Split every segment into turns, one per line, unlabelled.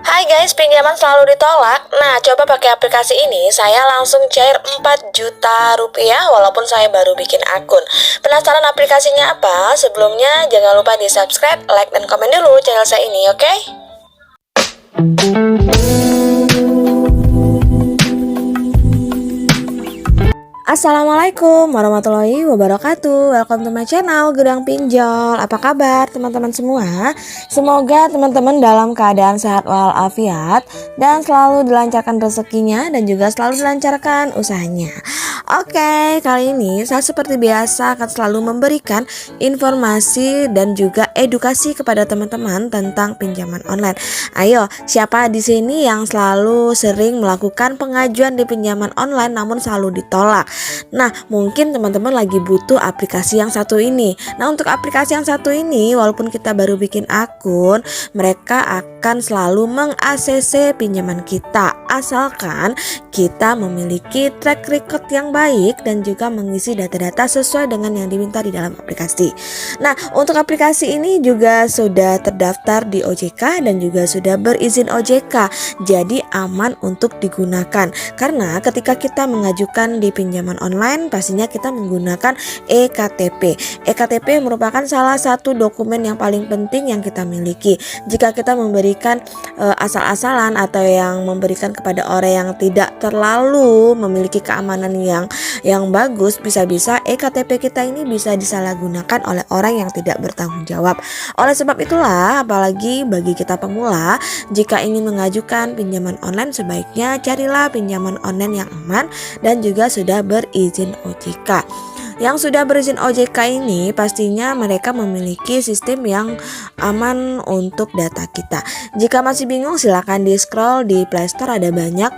Hai guys, pinjaman selalu ditolak. Nah, coba pakai aplikasi ini, saya langsung cair 4 juta rupiah walaupun saya baru bikin akun. Penasaran aplikasinya apa? Sebelumnya jangan lupa di subscribe, like, dan komen dulu channel saya ini, oke? Assalamualaikum warahmatullahi wabarakatuh. Welcome to my channel Gedang Pinjol. Apa kabar teman-teman semua? Semoga teman-teman dalam keadaan sehat walafiat dan selalu dilancarkan rezekinya dan juga selalu dilancarkan usahanya. Oke, kali ini saya seperti biasa akan selalu memberikan informasi dan juga edukasi kepada teman-teman tentang pinjaman online. Ayo, siapa di sini yang selalu sering melakukan pengajuan di pinjaman online namun selalu ditolak? Nah, mungkin teman-teman lagi butuh aplikasi yang satu ini. Nah, untuk aplikasi yang satu ini, walaupun kita baru bikin akun, mereka akan selalu meng-ACC pinjaman kita, asalkan kita memiliki track record yang baik dan juga mengisi data-data sesuai dengan yang diminta di dalam aplikasi. Nah, untuk aplikasi ini juga sudah terdaftar di OJK dan juga sudah berizin OJK, jadi aman untuk digunakan. Karena ketika kita mengajukan di pinjaman online, pastinya kita menggunakan eKTP. eKTP merupakan salah satu dokumen yang paling penting yang kita miliki. Jika kita memberikan asal-asalan atau yang memberikan kepada orang yang tidak terlalu memiliki keamanan yang bagus, bisa-bisa eKTP kita ini bisa disalahgunakan oleh orang yang tidak bertanggung jawab. Oleh sebab itulah, apalagi bagi kita pemula, jika ingin mengajukan pinjaman online, sebaiknya carilah pinjaman online yang aman dan juga sudah berizin OJK. Yang sudah berizin OJK ini pastinya mereka memiliki sistem yang aman untuk data kita. Jika masih bingung, silakan di scroll di Play Store, ada banyak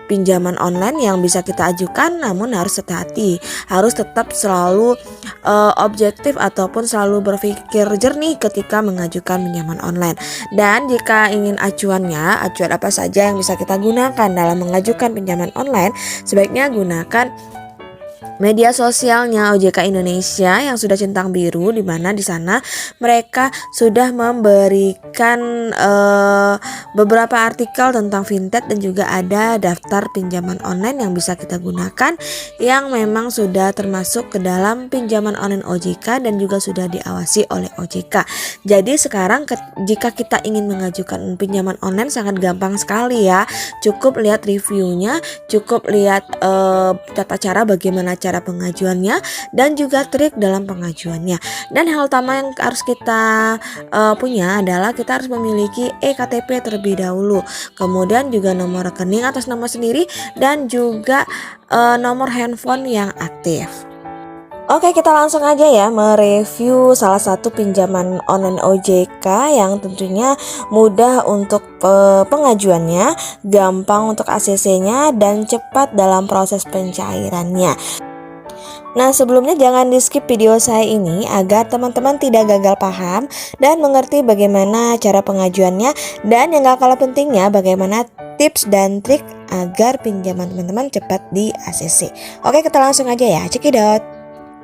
pinjaman online yang bisa kita ajukan, namun harus hati-hati, harus tetap selalu objektif ataupun selalu berpikir jernih ketika mengajukan pinjaman online. Dan jika ingin acuan apa saja yang bisa kita gunakan dalam mengajukan pinjaman online, sebaiknya gunakan media sosialnya OJK Indonesia yang sudah centang biru, di mana di sana mereka sudah memberikan beberapa artikel tentang fintech dan juga ada daftar pinjaman online yang bisa kita gunakan yang memang sudah termasuk ke dalam pinjaman online OJK dan juga sudah diawasi oleh OJK. Jadi sekarang jika kita ingin mengajukan pinjaman online sangat gampang sekali ya. Cukup lihat reviewnya, cukup lihat tata cara bagaimana cara pengajuannya dan juga trik dalam pengajuannya. Dan hal utama yang harus kita punya adalah kita harus memiliki eKTP terlebih dahulu, kemudian juga nomor rekening atas nama sendiri dan juga nomor handphone yang aktif. Oke, kita langsung aja ya mereview salah satu pinjaman online OJK yang tentunya mudah untuk pengajuannya, gampang untuk ACC-nya, dan cepat dalam proses pencairannya. Nah, sebelumnya jangan di skip video saya ini agar teman-teman tidak gagal paham dan mengerti bagaimana cara pengajuannya, dan yang gak kalah pentingnya bagaimana tips dan trik agar pinjaman teman-teman cepat di ACC. Oke, kita langsung aja ya, cekidot.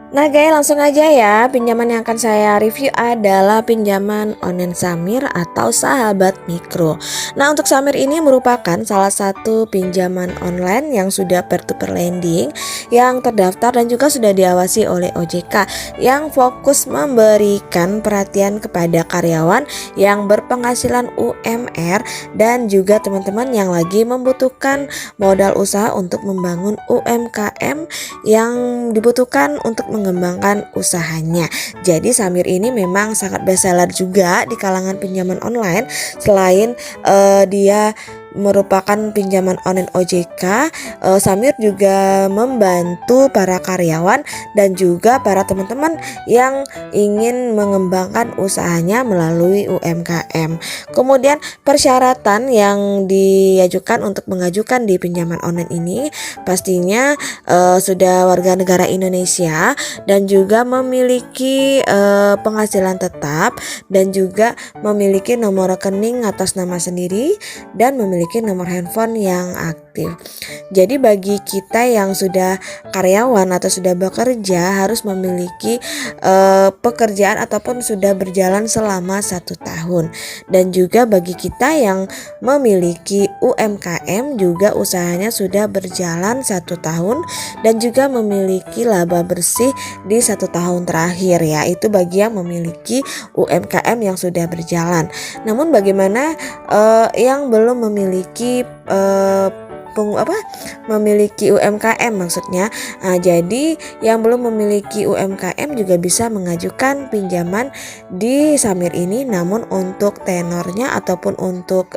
Nah guys, langsung aja ya. Pinjaman yang akan saya review adalah pinjaman online Samir atau Sahabat Mikro. Nah, untuk Samir ini merupakan salah satu pinjaman online yang sudah peer-to-peer lending, yang terdaftar dan juga sudah diawasi oleh OJK, yang fokus memberikan perhatian kepada karyawan yang berpenghasilan UMR dan juga teman-teman yang lagi membutuhkan modal usaha untuk membangun UMKM yang dibutuhkan untuk mengembangkan usahanya. Jadi Samir ini memang sangat best seller juga di kalangan pinjaman online. Selain dia merupakan pinjaman online OJK, Samir juga membantu para karyawan dan juga para teman-teman yang ingin mengembangkan usahanya melalui UMKM. Kemudian persyaratan yang diajukan untuk mengajukan di pinjaman online ini pastinya sudah warga negara Indonesia dan juga memiliki penghasilan tetap dan juga memiliki nomor rekening atas nama sendiri dan memiliki memiliki nomor handphone yang aktif. Jadi bagi kita yang sudah karyawan atau sudah bekerja harus memiliki pekerjaan ataupun sudah berjalan selama 1 tahun. Dan juga bagi kita yang memiliki UMKM juga usahanya sudah berjalan 1 tahun dan juga memiliki laba bersih di 1 tahun terakhir ya. Itu bagi yang memiliki UMKM yang sudah berjalan. Namun bagaimana yang belum memiliki memiliki UMKM maksudnya. Jadi yang belum memiliki UMKM juga bisa mengajukan pinjaman di Samir ini, namun untuk tenornya ataupun untuk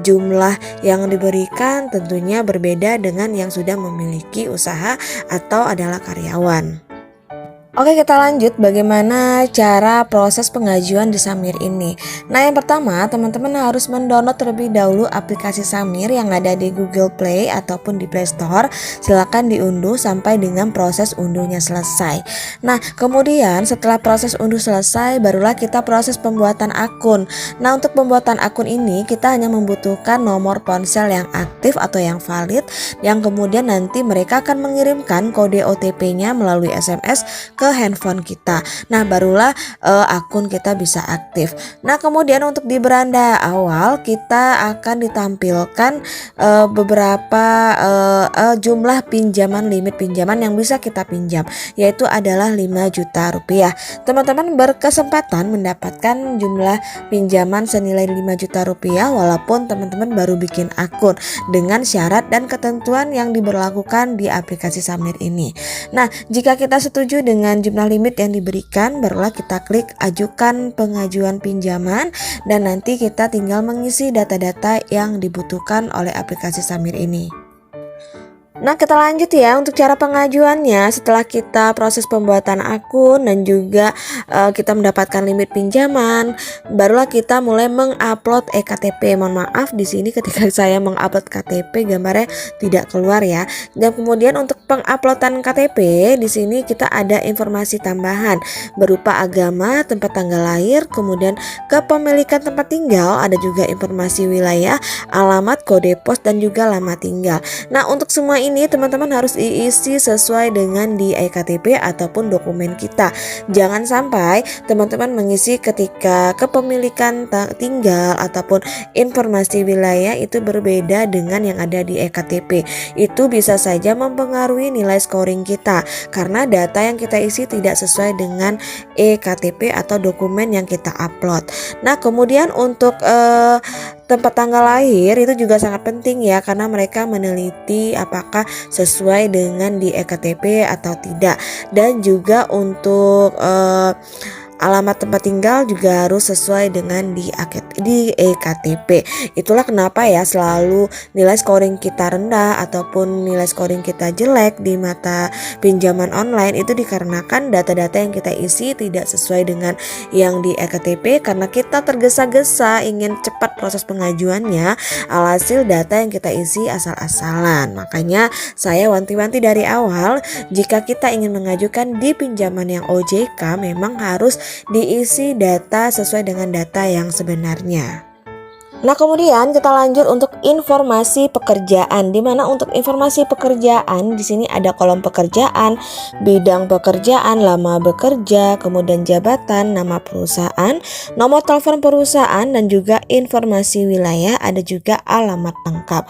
jumlah yang diberikan tentunya berbeda dengan yang sudah memiliki usaha atau adalah karyawan. Oke, kita lanjut bagaimana cara proses pengajuan di Samir ini. Nah, yang pertama teman-teman harus mendownload terlebih dahulu aplikasi Samir yang ada di Google Play ataupun di Play Store. Silakan diunduh sampai dengan proses unduhnya selesai. Nah, kemudian setelah proses unduh selesai barulah kita proses pembuatan akun. Nah, untuk pembuatan akun ini kita hanya membutuhkan nomor ponsel yang aktif atau yang valid, yang kemudian nanti mereka akan mengirimkan kode OTP-nya melalui SMS ke handphone kita. Nah, barulah akun kita bisa aktif. Nah, kemudian untuk di beranda awal kita akan ditampilkan beberapa jumlah pinjaman, limit pinjaman yang bisa kita pinjam, yaitu adalah 5 juta rupiah. Teman-teman berkesempatan mendapatkan jumlah pinjaman senilai 5 juta rupiah walaupun teman-teman baru bikin akun dengan syarat dan ketentuan yang diberlakukan di aplikasi Samir ini. Nah, jika kita setuju dengan jumlah limit yang diberikan, barulah kita klik ajukan pengajuan pinjaman dan nanti kita tinggal mengisi data-data yang dibutuhkan oleh aplikasi Samir ini. Nah, kita lanjut ya untuk cara pengajuannya. Setelah kita proses pembuatan akun dan juga kita mendapatkan limit pinjaman, barulah kita mulai mengupload eKTP. Mohon maaf di sini ketika saya mengupload KTP gambarnya tidak keluar ya. Dan kemudian untuk penguploadan KTP di sini kita ada informasi tambahan berupa agama, tempat tanggal lahir, kemudian kepemilikan tempat tinggal, ada juga informasi wilayah, alamat, kode pos dan juga lama tinggal. Nah, untuk semua ini teman-teman harus diisi sesuai dengan di eKTP ataupun dokumen kita. Jangan sampai teman-teman mengisi ketika kepemilikan tinggal ataupun informasi wilayah itu berbeda dengan yang ada di eKTP. Itu bisa saja mempengaruhi nilai scoring kita karena data yang kita isi tidak sesuai dengan eKTP atau dokumen yang kita upload. Nah, kemudian untuk tempat tanggal lahir itu juga sangat penting ya, karena mereka meneliti apakah sesuai dengan di eKTP atau tidak. Dan juga untuk alamat tempat tinggal juga harus sesuai dengan di eKTP. Itulah kenapa ya selalu nilai scoring kita rendah ataupun nilai scoring kita jelek di mata pinjaman online itu dikarenakan data-data yang kita isi tidak sesuai dengan yang di eKTP, karena kita tergesa-gesa ingin cepat proses pengajuannya, alhasil data yang kita isi asal-asalan. Makanya saya wanti-wanti dari awal, jika kita ingin mengajukan di pinjaman yang OJK memang harus diisi data sesuai dengan data yang sebenarnya. Nah, kemudian kita lanjut untuk informasi pekerjaan, di mana untuk informasi pekerjaan di sini ada kolom pekerjaan, bidang pekerjaan, lama bekerja, kemudian jabatan, nama perusahaan, nomor telepon perusahaan dan juga informasi wilayah, ada juga alamat lengkap.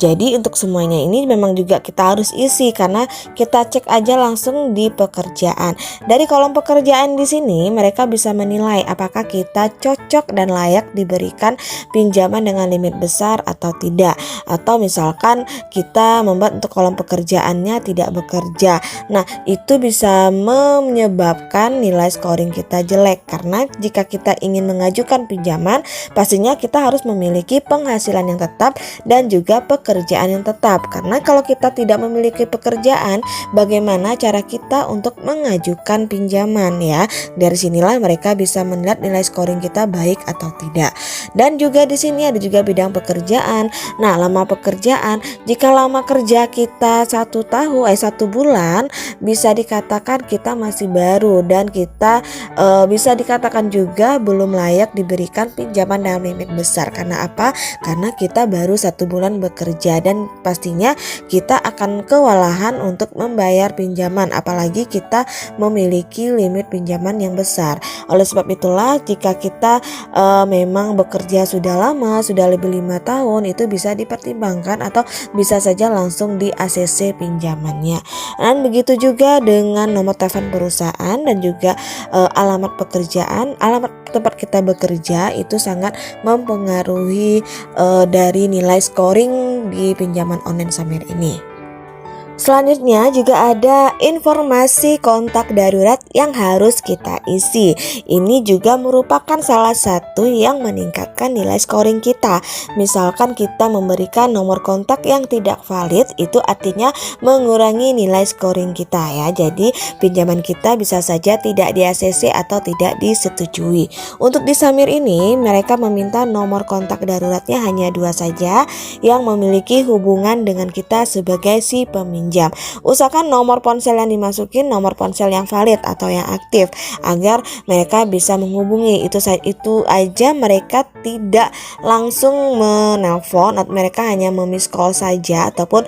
Jadi untuk semuanya ini memang juga kita harus isi karena kita cek aja langsung di pekerjaan. Dari kolom pekerjaan di sini mereka bisa menilai apakah kita cocok dan layak diberikan pinjaman dengan limit besar atau tidak, atau misalkan kita membuat untuk kolom pekerjaannya tidak bekerja. Nah, itu bisa menyebabkan nilai scoring kita jelek, karena jika kita ingin mengajukan pinjaman pastinya kita harus memiliki penghasilan yang tetap dan juga pekerjaan yang tetap. Karena kalau kita tidak memiliki pekerjaan, bagaimana cara kita untuk mengajukan pinjaman ya? Dari sinilah mereka bisa melihat nilai scoring kita baik atau tidak. Dan juga di sini ada juga bidang pekerjaan. Nah, lama pekerjaan, jika lama kerja kita 1 bulan, bisa dikatakan kita masih baru dan kita bisa dikatakan juga belum layak diberikan pinjaman dalam limit besar. Karena apa? Karena kita baru 1 bulan bekerja dan pastinya kita akan kewalahan untuk membayar pinjaman, apalagi kita memiliki limit pinjaman yang besar. Oleh sebab itulah, jika kita memang bekerja sudah lama, sudah lebih 5 tahun, itu bisa dipertimbangkan atau bisa saja langsung di ACC pinjamannya. Dan begitu juga dengan nomor telepon perusahaan dan juga alamat pekerjaan, alamat tempat kita bekerja itu sangat mempengaruhi dari nilai scoring di pinjaman online Samir ini. Selanjutnya juga ada informasi kontak darurat yang harus kita isi. Ini juga merupakan salah satu yang meningkatkan nilai scoring kita. Misalkan kita memberikan nomor kontak yang tidak valid, itu artinya mengurangi nilai scoring kita ya. Jadi pinjaman kita bisa saja tidak di ACC atau tidak disetujui. Untuk di Samir ini mereka meminta nomor kontak daruratnya hanya 2 saja yang memiliki hubungan dengan kita sebagai si peminjam. Usahakan nomor ponsel yang dimasukin nomor ponsel yang valid atau yang aktif agar mereka bisa menghubungi. Itu aja, mereka tidak langsung menelpon, mereka hanya miss call saja, ataupun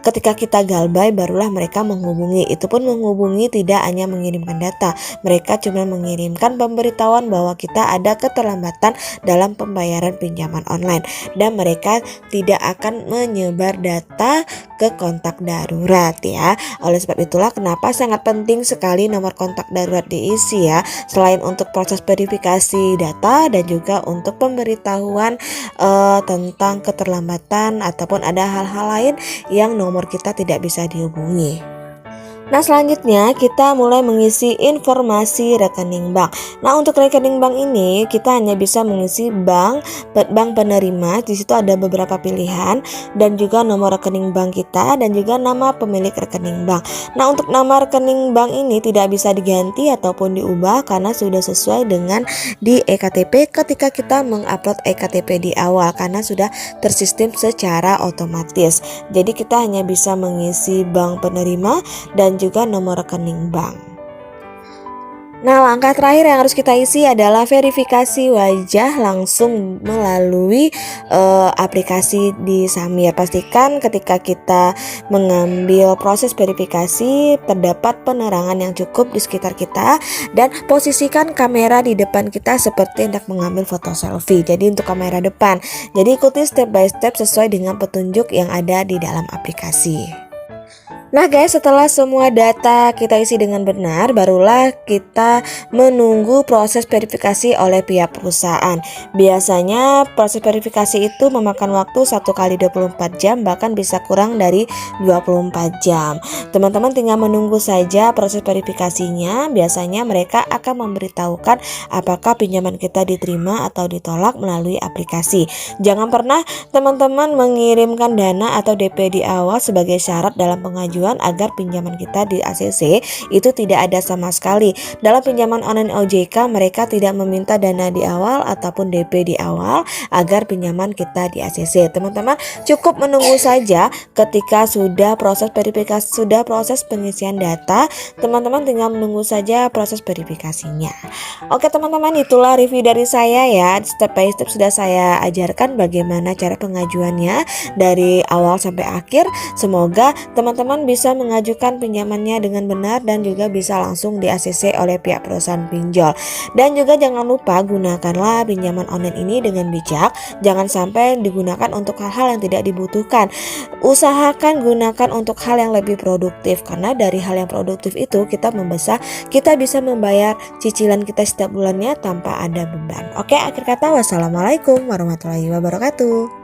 ketika kita galbay barulah mereka menghubungi. Itu pun menghubungi tidak hanya mengirimkan data, mereka cuma mengirimkan pemberitahuan bahwa kita ada keterlambatan dalam pembayaran pinjaman online dan mereka tidak akan menyebar data ke kontak darurat ya. Oleh sebab itulah kenapa sangat penting sekali nomor kontak darurat diisi ya. Selain untuk proses verifikasi data dan juga untuk pemberitahuan tentang keterlambatan ataupun ada hal-hal lain yang nomor kita tidak bisa dihubungi. Nah, selanjutnya kita mulai mengisi informasi rekening bank. Nah, untuk rekening bank ini kita hanya bisa mengisi bank penerima. Di situ ada beberapa pilihan dan juga nomor rekening bank kita dan juga nama pemilik rekening bank. Nah, untuk nama rekening bank ini tidak bisa diganti ataupun diubah karena sudah sesuai dengan di eKTP ketika kita mengupload eKTP di awal karena sudah tersistem secara otomatis. Jadi kita hanya bisa mengisi bank penerima dan juga nomor rekening bank. Nah, langkah terakhir yang harus kita isi adalah verifikasi wajah langsung melalui aplikasi di Samir. Pastikan ketika kita mengambil proses verifikasi terdapat penerangan yang cukup di sekitar kita dan posisikan kamera di depan kita seperti hendak mengambil foto selfie. Jadi untuk kamera depan. Jadi ikuti step by step sesuai dengan petunjuk yang ada di dalam aplikasi. Nah guys, setelah semua data kita isi dengan benar, barulah kita menunggu proses verifikasi oleh pihak perusahaan. Biasanya proses verifikasi itu memakan waktu 1 kali 24 jam, bahkan bisa kurang dari 24 jam. Teman-teman tinggal menunggu saja proses verifikasinya. Biasanya mereka akan memberitahukan apakah pinjaman kita diterima atau ditolak melalui aplikasi. Jangan pernah teman-teman mengirimkan dana atau DP di awal sebagai syarat dalam pengajuan agar pinjaman kita di ACC itu tidak ada sama sekali. Dalam pinjaman online OJK mereka tidak meminta dana di awal ataupun DP di awal agar pinjaman kita di ACC. Teman-teman cukup menunggu saja ketika sudah proses verifikasi, sudah proses pengisian data, teman-teman tinggal menunggu saja proses verifikasinya. Oke teman-teman, itulah review dari saya ya. Step by step sudah saya ajarkan bagaimana cara pengajuannya dari awal sampai akhir. Semoga teman-teman bisa mengajukan pinjamannya dengan benar dan juga bisa langsung di ACC oleh pihak perusahaan pinjol. Dan juga jangan lupa gunakanlah pinjaman online ini dengan bijak. Jangan sampai digunakan untuk hal-hal yang tidak dibutuhkan. Usahakan gunakan untuk hal yang lebih produktif, karena dari hal yang produktif itu kita bisa membayar cicilan kita setiap bulannya tanpa ada beban. Oke, akhir kata wassalamualaikum warahmatullahi wabarakatuh.